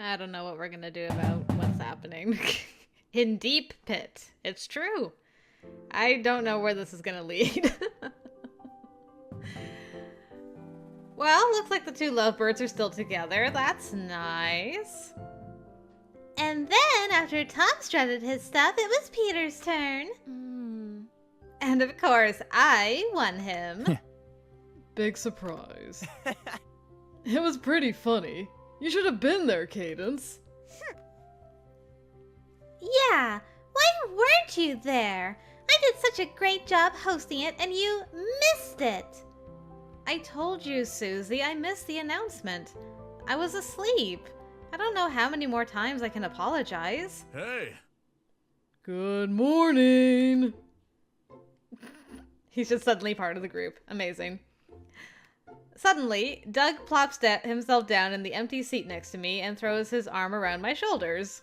I don't know what we're gonna do about what's happening. In deep pit. It's true. I don't know where this is gonna lead. Well, looks like the two lovebirds are still together. That's nice. And then, after Tom strutted his stuff, it was Peter's turn. And of course, I won him. Big surprise. It was pretty funny. You should have been there, Cadence. Yeah, why weren't you there? I did such a great job hosting it, and you missed it. I told you, Susie, I missed the announcement. I was asleep. I don't know how many more times I can apologize. Hey! Good morning. He's just suddenly part of the group. Amazing. Suddenly, Doug plops himself down in the empty seat next to me and throws his arm around my shoulders.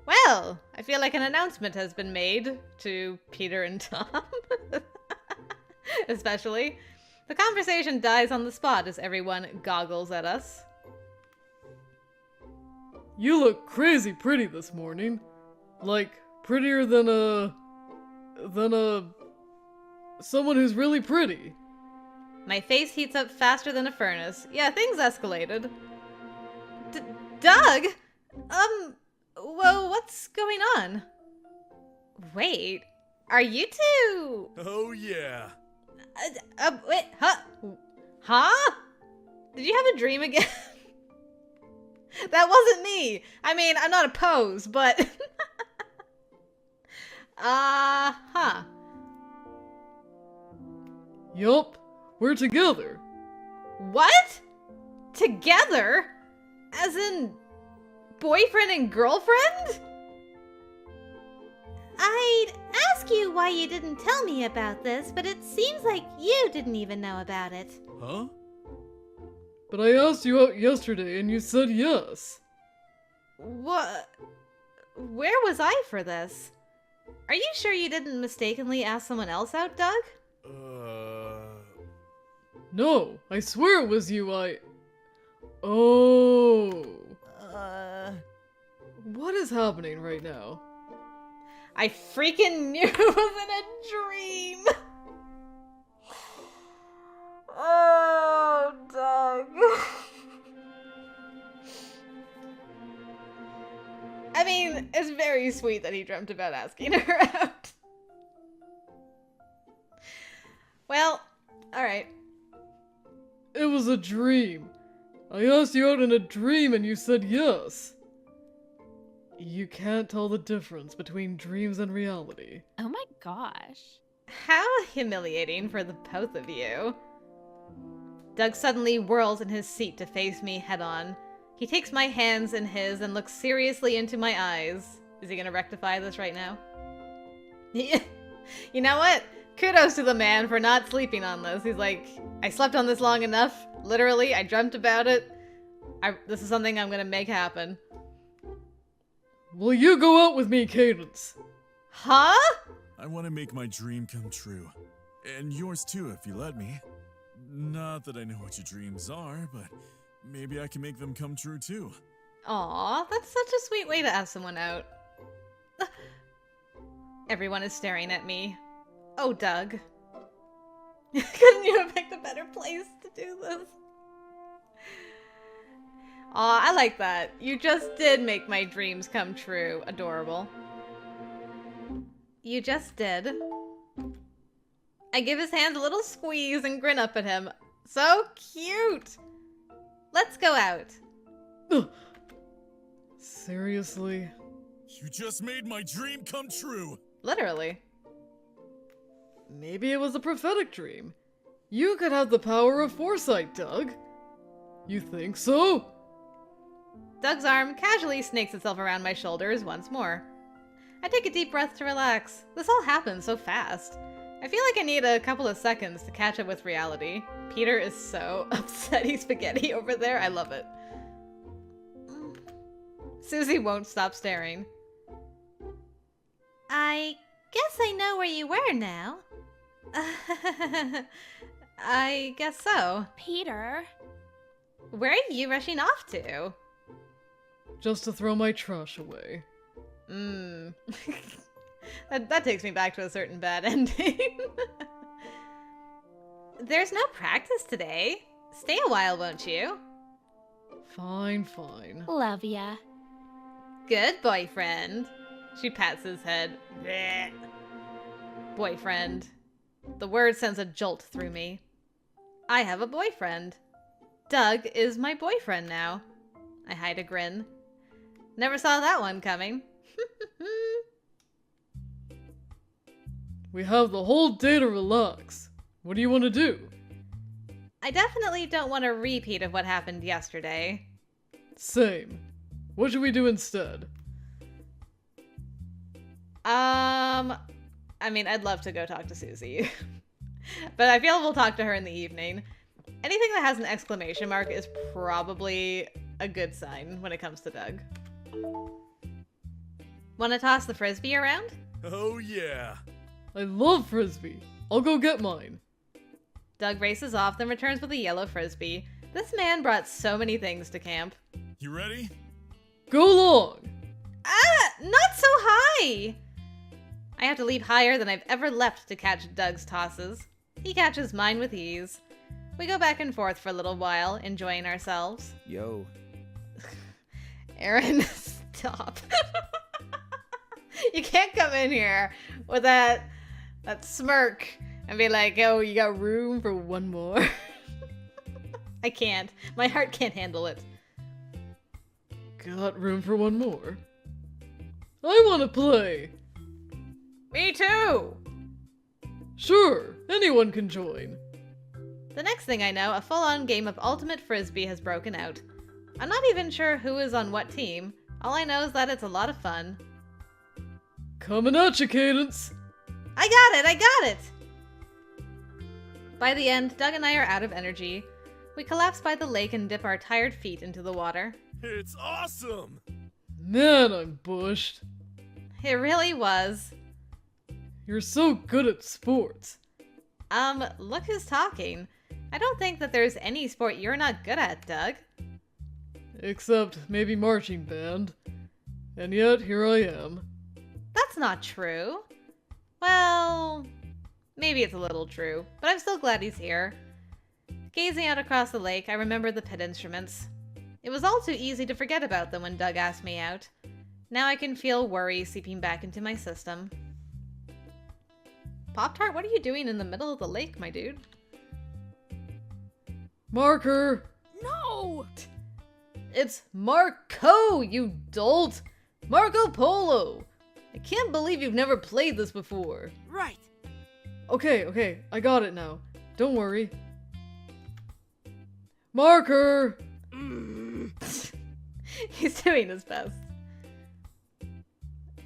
Well, I feel like an announcement has been made to Peter and Tom. Especially. The conversation dies on the spot as everyone goggles at us. You look crazy pretty this morning. Like, prettier than someone who's really pretty. My face heats up faster than a furnace. Yeah, things escalated. Doug? Whoa, what's going on? Wait, are you two? Oh yeah. Wait, huh? Did you have a dream again? That wasn't me. I mean, I'm not opposed, but... huh. Yup, we're together. What? Together? As in, boyfriend and girlfriend? I'd ask you why you didn't tell me about this, but it seems like you didn't even know about it. Huh? But I asked you out yesterday and you said yes. What? Where was I for this? Are you sure you didn't mistakenly ask someone else out, Doug? No, I swear it was you. Oh. What is happening right now? I freaking knew it was in a dream! Oh, Doug. I mean, it's very sweet that he dreamt about asking her out. Well, alright. It was a dream. I asked you out in a dream and you said yes. You can't tell the difference between dreams and reality. Oh my gosh. How humiliating for the both of you. Doug suddenly whirls in his seat to face me head on. He takes my hands in his and looks seriously into my eyes. Is he gonna rectify this right now? You know what? Kudos to the man for not sleeping on this. He's like, I slept on this long enough. Literally, I dreamt about it. This is something I'm gonna make happen. Will you go out with me, Cadence? Huh? I want to make my dream come true. And yours too, if you let me. Not that I know what your dreams are, but maybe I can make them come true too. Aw, that's such a sweet way to ask someone out. Everyone is staring at me. Oh, Doug. Couldn't you have picked a better place to do this? Aw, I like that. You just did make my dreams come true. Adorable. You just did. I give his hand a little squeeze and grin up at him. So cute! Let's go out. Seriously? You just made my dream come true! Literally. Maybe it was a prophetic dream. You could have the power of foresight, Doug. You think so? Doug's arm casually snakes itself around my shoulders once more. I take a deep breath to relax. This all happened so fast. I feel like I need a couple of seconds to catch up with reality. Peter is so upsetty spaghetti over there. I love it. Susie won't stop staring. I guess I know where you were now. I guess so. Peter. Where are you rushing off to? just to throw my trash away. That takes me back to a certain bad ending. There's no practice today. Stay a while, won't you? Fine, fine. Love ya. Good boyfriend. She pats his head. Bleh. Boyfriend. The word sends a jolt through me. I have a boyfriend. Doug is my boyfriend now. I hide a grin. Never saw that one coming. We have the whole day to relax. What do you want to do? I definitely don't want a repeat of what happened yesterday. Same. What should we do instead? I mean, I'd love to go talk to Susie. But I feel we'll talk to her in the evening. Anything that has an exclamation mark is probably a good sign when it comes to Doug. Want to toss the Frisbee around? Oh yeah. I love Frisbee. I'll go get mine. Doug races off, then returns with a yellow Frisbee. This man brought so many things to camp. You ready? Go long! Ah! Not so high! I have to leap higher than I've ever leapt to catch Doug's tosses. He catches mine with ease. We go back and forth for a little while, enjoying ourselves. Yo. Aaron, stop. You can't come in here with that smirk and be like, oh, you got room for one more. I can't. My heart can't handle it. Got room for one more. I want to play. Me too! Sure, anyone can join. The next thing I know, a full-on game of Ultimate Frisbee has broken out. I'm not even sure who is on what team. All I know is that it's a lot of fun. Coming at you, Cadence. I got it! By the end, Doug and I are out of energy. We collapse by the lake and dip our tired feet into the water. It's awesome! Man, I'm bushed. It really was. You're so good at sports. Look who's talking. I don't think that there's any sport you're not good at, Doug. Except maybe marching band. And yet, here I am. That's not true. Well, maybe it's a little true, but I'm still glad he's here. Gazing out across the lake, I remember the pit instruments. It was all too easy to forget about them when Doug asked me out. Now I can feel worry seeping back into my system. Pop-Tart, what are you doing in the middle of the lake, my dude? Marker! No! It's Marco, you dolt! Marco Polo! I can't believe you've never played this before. Right. Okay, I got it now. Don't worry. Marker! He's doing his best.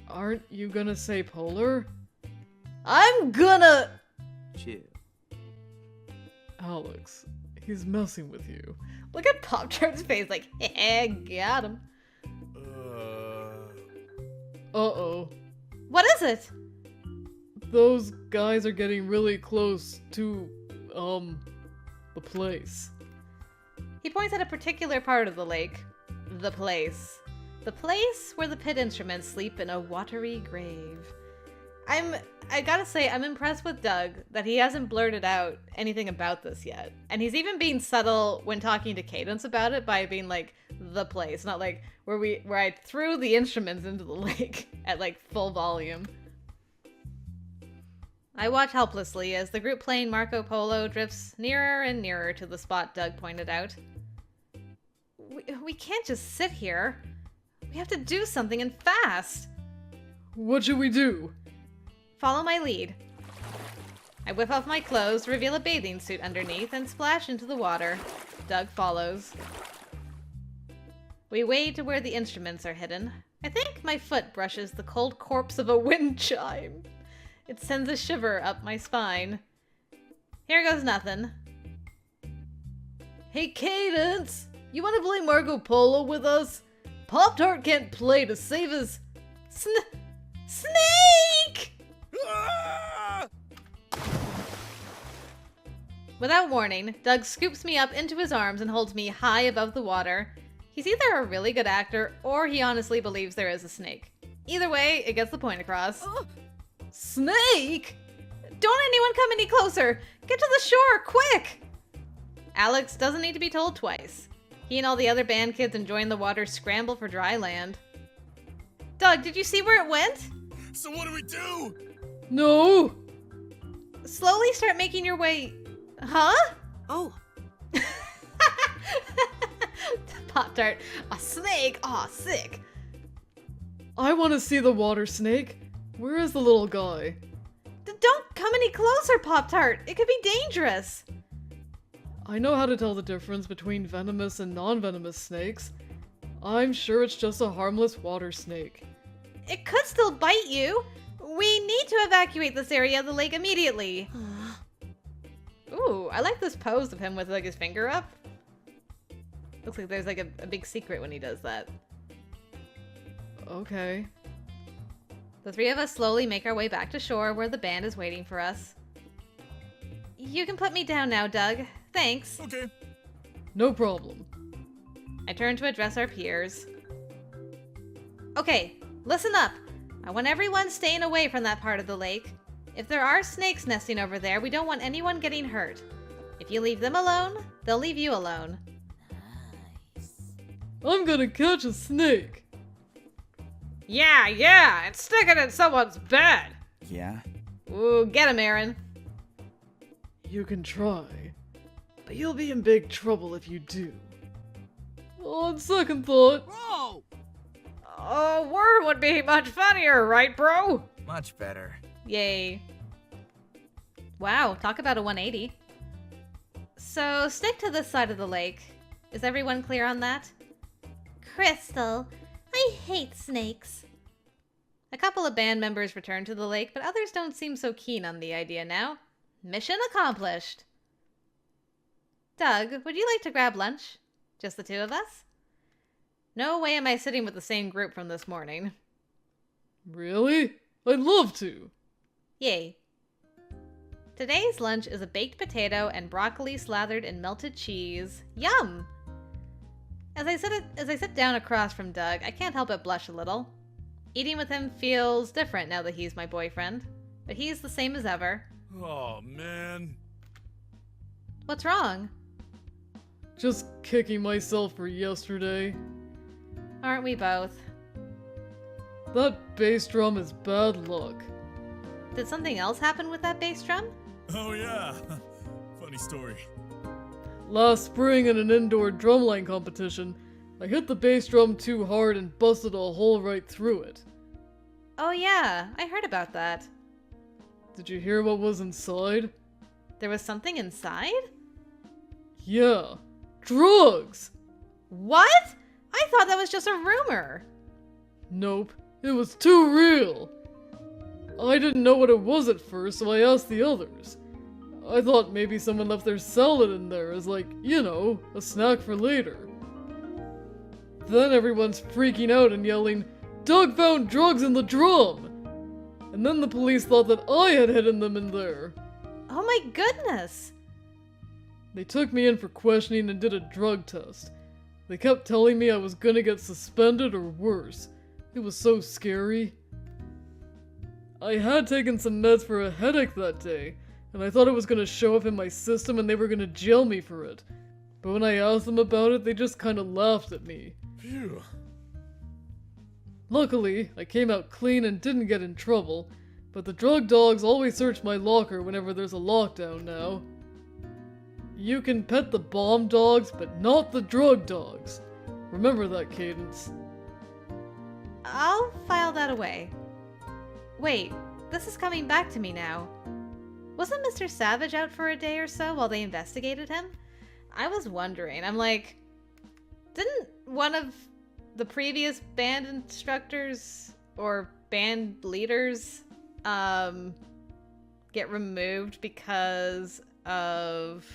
Aren't you gonna say polar? I'm gonna... Chill. Alex, he's messing with you. Look at Pop-Tart's face like, heh, got him. Uh-oh. What is it? Those guys are getting really close to, the place. He points at a particular part of the lake. The place. The place where the pit instruments sleep in a watery grave. I gotta say, I'm impressed with Doug that he hasn't blurted out anything about this yet. And he's even being subtle when talking to Cadence about it by being like, the place, not like where I threw the instruments into the lake at like full volume. I watch helplessly as the group playing Marco Polo drifts nearer and nearer to the spot Doug pointed out. We can't just sit here. We have to do something and fast. What should we do? Follow my lead. I whip off my clothes, reveal a bathing suit underneath, and splash into the water. Doug follows. We wade to where the instruments are hidden. I think my foot brushes the cold corpse of a wind chime. It sends a shiver up my spine. Here goes nothing. Hey, Cadence! You want to play Marco Polo with us? Pop-Tart can't play to save his... Snake! Ah! Without warning, Doug scoops me up into his arms and holds me high above the water. He's either a really good actor or he honestly believes there is a snake. Either way, it gets the point across. Snake? Don't anyone come any closer! Get to the shore, quick! Alex doesn't need to be told twice. He and all the other band kids enjoying the water scramble for dry land. Doug, did you see where it went? So what do we do? No! Slowly start making your way... Huh? Oh. Pop-Tart. A snake? Aw, sick. I want to see the water snake. Where is the little guy? Don't come any closer, Pop-Tart. It could be dangerous. I know how to tell the difference between venomous and non-venomous snakes. I'm sure it's just a harmless water snake. It could still bite you. We need to evacuate this area of the lake immediately. Ooh, I like this pose of him with like his finger up. Looks like there's like a big secret when he does that. Okay. The three of us slowly make our way back to shore where the band is waiting for us. You can put me down now, Doug. Thanks. Okay. No problem. I turn to address our peers. Okay, listen up. I want everyone staying away from that part of the lake. If there are snakes nesting over there, we don't want anyone getting hurt. If you leave them alone, they'll leave you alone. I'm gonna catch a snake. Yeah, and stick it in someone's bed. Yeah? Ooh, get him, Aaron. You can try, but you'll be in big trouble if you do. On second thought, Bro! A word would be much funnier, right, bro? Much better. Yay. Wow, talk about a 180. So, stick to this side of the lake. Is everyone clear on that? Crystal, I hate snakes. A couple of band members return to the lake, but others don't seem so keen on the idea now. Mission accomplished. Doug, would you like to grab lunch? Just the two of us? No way am I sitting with the same group from this morning. really? I'd love to. Yay. Today's lunch is a baked potato and broccoli slathered in melted cheese. Yum! As I sit down across from Doug, I can't help but blush a little. Eating with him feels different now that he's my boyfriend, but he's the same as ever. Oh, man. What's wrong? Just kicking myself for yesterday. Aren't we both? That bass drum is bad luck. Did something else happen with that bass drum? Oh, yeah. Funny story. Last spring in an indoor drumline competition, I hit the bass drum too hard and busted a hole right through it. Oh yeah, I heard about that. Did you hear what was inside? There was something inside? Yeah, drugs! What? I thought that was just a rumor. Nope, it was too real. I didn't know what it was at first, so I asked the others. I thought maybe someone left their salad in there as like, you know, a snack for later. Then everyone's freaking out and yelling, "Doug found drugs in the drum!" And then the police thought that I had hidden them in there. Oh my goodness. They took me in for questioning and did a drug test. They kept telling me I was gonna get suspended or worse. It was so scary. I had taken some meds for a headache that day, and I thought it was gonna show up in my system and they were gonna jail me for it. But when I asked them about it, they just kinda laughed at me. Phew. Luckily, I came out clean and didn't get in trouble, but the drug dogs always search my locker whenever there's a lockdown now. You can pet the bomb dogs, but not the drug dogs. Remember that, Cadence. I'll file that away. Wait, this is coming back to me now. Wasn't Mr. Savage out for a day or so while they investigated him? I was wondering. I'm like, didn't one of the previous band instructors or band leaders get removed because of...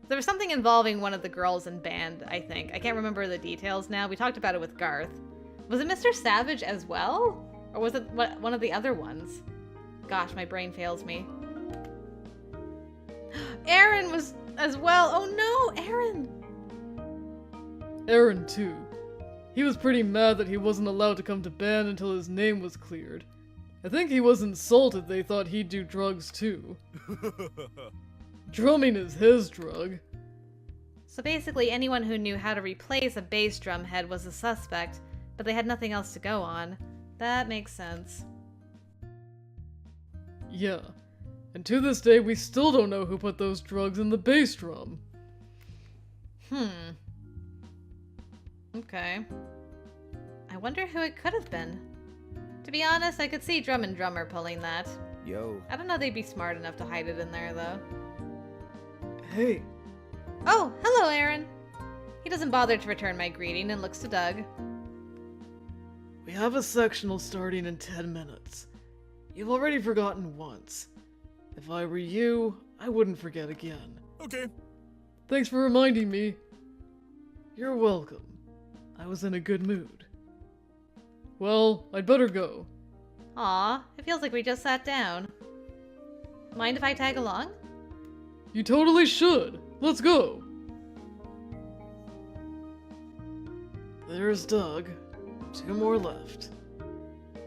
There was something involving one of the girls in band, I think. I can't remember the details now. We talked about it with Garth. Was it Mr. Savage as well? Or was it one of the other ones? Gosh, my brain fails me. Aaron was as well. Oh no, Aaron! Aaron too. He was pretty mad that he wasn't allowed to come to band until his name was cleared. I think he was insulted they thought he'd do drugs too. Drumming is his drug. So basically anyone who knew how to replace a bass drum head was a suspect, but they had nothing else to go on. That makes sense. Yeah. And to this day, we still don't know who put those drugs in the bass drum. Okay. I wonder who it could have been. To be honest, I could see Drum and Drummer pulling that. Yo. I don't know they'd be smart enough to hide it in there, though. Hey, Oh, hello, Aaron. He doesn't bother to return my greeting and looks to Doug. we have a sectional starting in 10 minutes. You've already forgotten once. If I were you, I wouldn't forget again. Okay. Thanks for reminding me. You're welcome. I was in a good mood. Well, I'd better go. Aw, it feels like we just sat down. Mind if I tag along? You totally should. Let's go. There's Doug. 2 more left.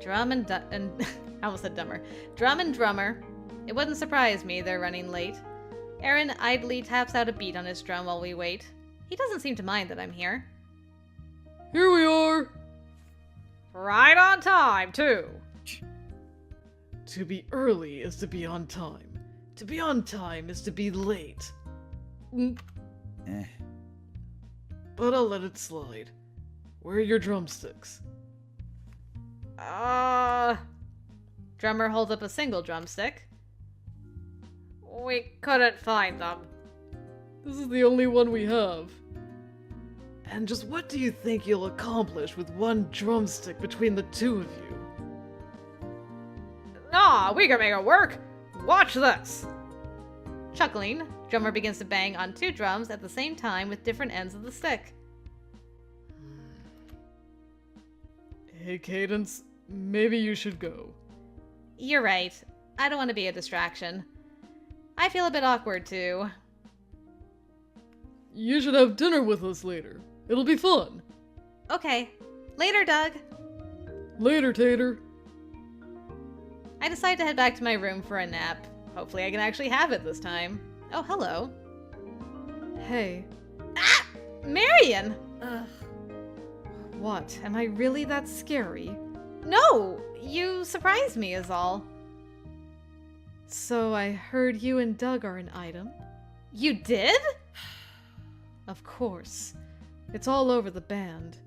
Drum and I almost said dumber. Drum and Drummer. It wouldn't surprise me they're running late. Aaron idly taps out a beat on his drum while we wait. He doesn't seem to mind that I'm here. Here we are. Right on time, too. To be early is to be on time. To be on time is to be late. Eh. But I'll let it slide. Where are your drumsticks? Drummer holds up a single drumstick. We couldn't find them. This is the only one we have. And just what do you think you'll accomplish with one drumstick between the two of you? Nah, we can make it work. Watch this. Chuckling, Drummer begins to bang on 2 drums at the same time with different ends of the stick. Hey, Cadence, maybe you should go. You're right. I don't want to be a distraction. I feel a bit awkward, too. You should have dinner with us later. It'll be fun. Okay. Later, Doug. Later, Tater. I decide to head back to my room for a nap. Hopefully I can actually have it this time. Oh, hello. Hey. Ah! Marion! Ugh. What? Am I really that scary? No! You surprised me is all. So I heard you and Doug are an item? You did? Of course. It's all over the band.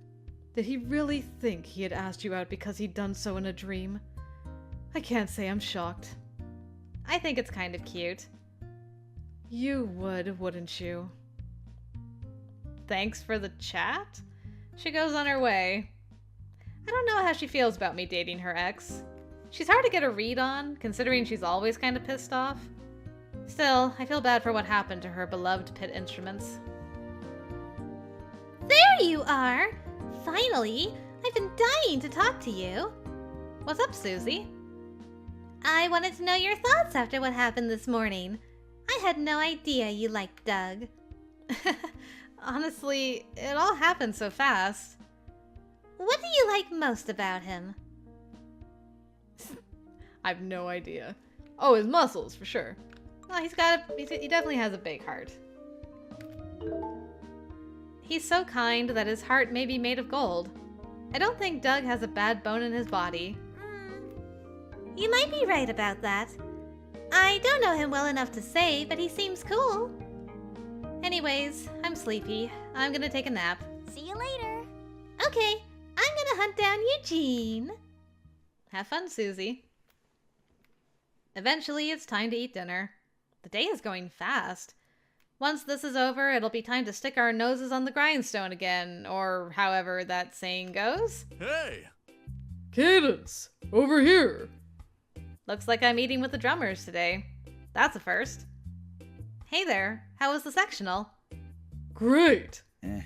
Did he really think he had asked you out because he'd done so in a dream? I can't say I'm shocked. I think it's kind of cute. You would, wouldn't you? Thanks for the chat? She goes on her way. I don't know how she feels about me dating her ex. She's hard to get a read on, considering she's always kind of pissed off. Still, I feel bad for what happened to her beloved pit instruments. There you are! Finally! I've been dying to talk to you. What's up, Susie? I wanted to know your thoughts after what happened this morning. I had no idea you liked Doug. Honestly, it all happened so fast. What do you like most about him? I have no idea. Oh, his muscles, for sure. Well, he definitely has a big heart. He's so kind that his heart may be made of gold. I don't think Doug has a bad bone in his body. You might be right about that. I don't know him well enough to say, but he seems cool. Anyways, I'm sleepy. I'm gonna take a nap. See you later. Okay, I'm gonna hunt down Eugene. Have fun, Susie. Eventually, it's time to eat dinner. The day is going fast. Once this is over, it'll be time to stick our noses on the grindstone again, or however that saying goes. Hey! Cadence! Over here! Looks like I'm eating with the drummers today. That's a first. Hey there, how was the sectional? Great! Eh.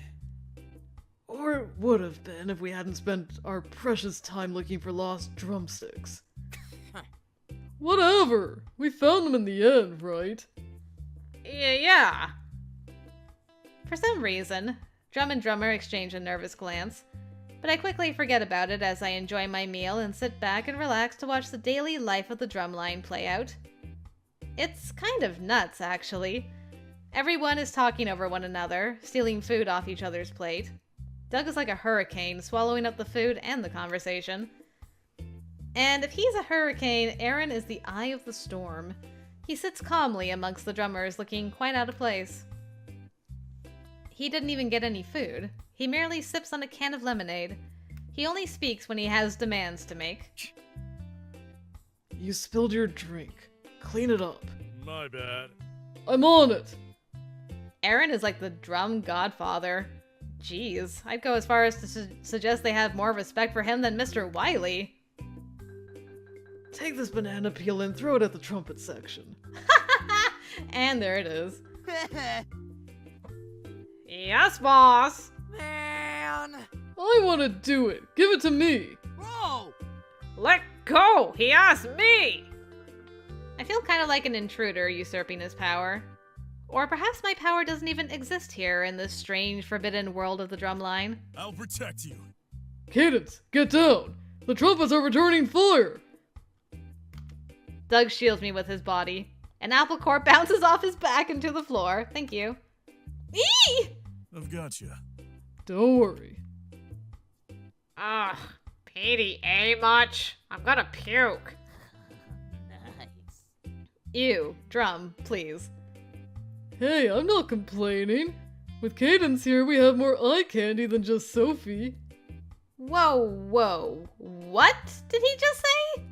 Or it would have been if we hadn't spent our precious time looking for lost drumsticks. Whatever! We found them in the end, right? Yeah. For some reason, Drum and drummer exchange a nervous glance, but I quickly forget about it as I enjoy my meal and sit back and relax to watch the daily life of the drumline play out. It's kind of nuts, actually. Everyone is talking over one another, stealing food off each other's plate. Doug is like a hurricane, swallowing up the food and the conversation. And if he's a hurricane, Aaron is the eye of the storm. He sits calmly amongst the drummers, looking quite out of place. He didn't even get any food. He merely sips on a can of lemonade. He only speaks when he has demands to make. You spilled your drink. Clean it up. My bad. I'm on it. Aaron is like the drum godfather. Jeez, I'd go as far as to suggest they have more respect for him than Mr. Wiley. Take this banana peel and throw it at the trumpet section. And there it is. Yes, boss! Man! I want to do it. Give it to me. Bro! Let go! He asked me! I feel kind of like an intruder usurping his power. Or perhaps my power doesn't even exist here in this strange, forbidden world of the drumline. I'll protect you. Cadence, get down. The trumpets are returning fire. Doug shields me with his body. An apple core bounces off his back into the floor. Thank you. Eee! I've got you. Don't worry. Ugh, PDA much? I'm gonna puke. Nice. Ew, drum, please. Hey, I'm not complaining. With Cadence here, we have more eye candy than just Sophie. Whoa. What did he just say?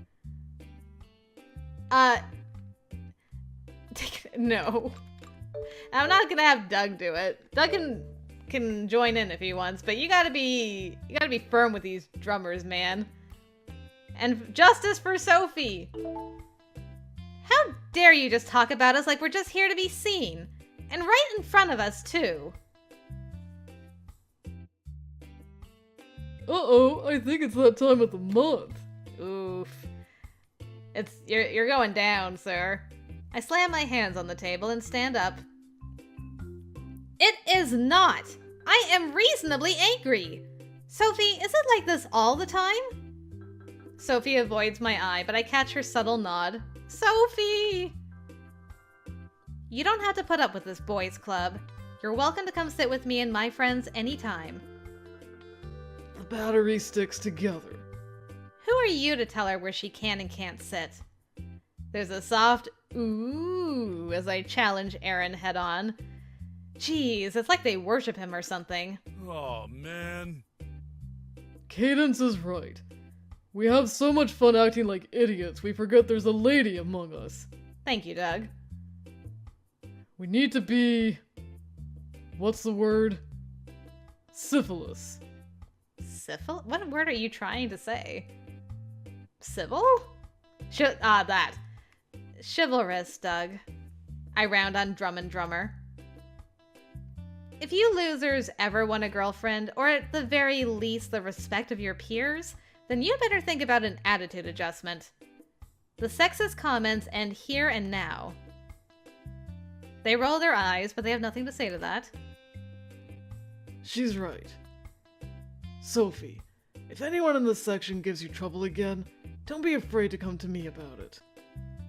No. I'm not gonna have Doug do it. Doug can join in if he wants, but you gotta be firm with these drummers, man. And justice for Sophie. How dare you just talk about us like we're just here to be seen? And right in front of us, too. Uh-oh, I think it's that time of the month. Oof. You're going down, sir. I slam my hands on the table and stand up. It is not! I am reasonably angry! Sophie, is it like this all the time? Sophie avoids my eye, but I catch her subtle nod. Sophie! You don't have to put up with this boys' club. You're welcome to come sit with me and my friends anytime. The battery sticks together. Who are you to tell her where she can and can't sit? There's a soft ooh as I challenge Aaron head on. Jeez, it's like they worship him or something. Oh, man. Cadence is right. We have so much fun acting like idiots, we forget there's a lady among us. Thank you, Doug. We need to be... what's the word? Syphilis. Syphil? What word are you trying to say? Civil? That. Chivalrous, Doug. I round on Drum and Drummer. If you losers ever want a girlfriend, or at the very least the respect of your peers, then you better think about an attitude adjustment. The sexist comments end here and now. They roll their eyes, but they have nothing to say to that. She's right. Sophie, if anyone in this section gives you trouble again, don't be afraid to come to me about it.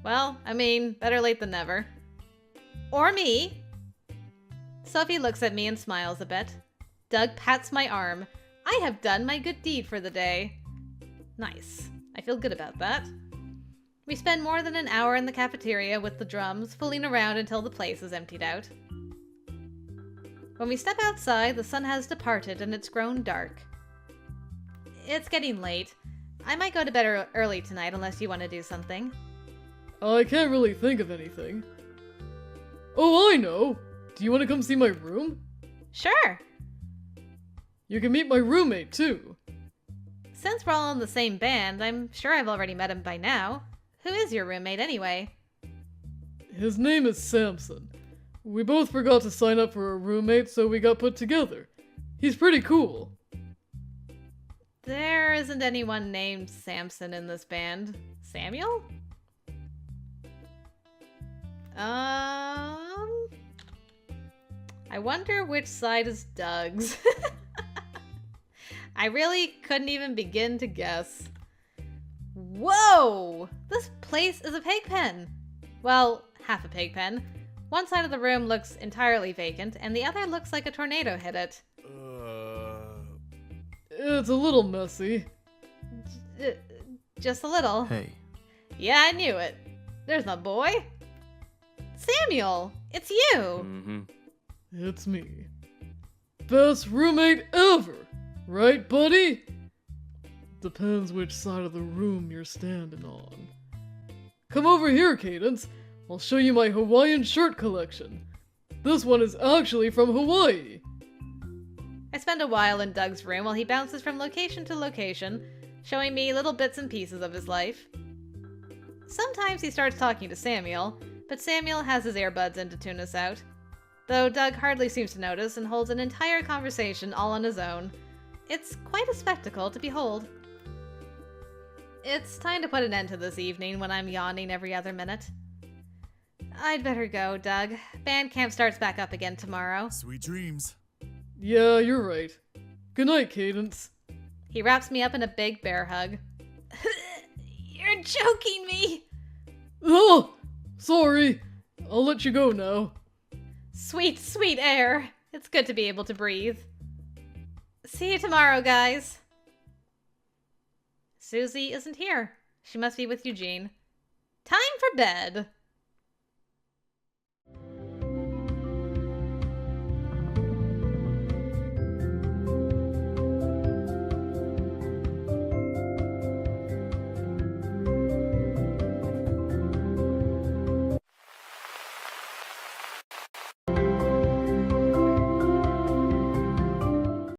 Well, I mean, better late than never. Or me. Sophie looks at me and smiles a bit. Doug pats my arm. I have done my good deed for the day. Nice. I feel good about that. We spend more than an hour in the cafeteria with the drums, fooling around until the place is emptied out. When we step outside, the sun has departed and it's grown dark. It's getting late. I might go to bed early tonight unless you want to do something. I can't really think of anything. Oh, I know! Do you want to come see my room? Sure! You can meet my roommate, too. Since we're all in the same band, I'm sure I've already met him by now. Who is your roommate anyway? His name is Samson. We both forgot to sign up for a roommate, so we got put together. He's pretty cool. There isn't anyone named Samson in this band. Samuel? I wonder which side is Doug's. I really couldn't even begin to guess. Whoa! This place is a pig pen. Well, half a pig pen. One side of the room looks entirely vacant, and the other looks like a tornado hit it. It's a little messy. Just a little. Hey. Yeah, I knew it. There's my boy. Samuel, it's you. Mm-hmm. It's me. Best roommate ever! Right, buddy? Depends which side of the room you're standing on. Come over here, Cadence. I'll show you my Hawaiian shirt collection. This one is actually from Hawaii. I spend a while in Doug's room while he bounces from location to location, showing me little bits and pieces of his life. Sometimes he starts talking to Samuel, but Samuel has his earbuds in to tune us out. Though Doug hardly seems to notice and holds an entire conversation all on his own. It's quite a spectacle to behold. It's time to put an end to this evening when I'm yawning every other minute. I'd better go, Doug. Band camp starts back up again tomorrow. Sweet dreams. Yeah, you're right. Good night, Cadence. He wraps me up in a big bear hug. You're choking me! Oh! Sorry. I'll let you go now. Sweet, sweet air. It's good to be able to breathe. See you tomorrow, guys. Susie isn't here. She must be with Eugene. Time for bed.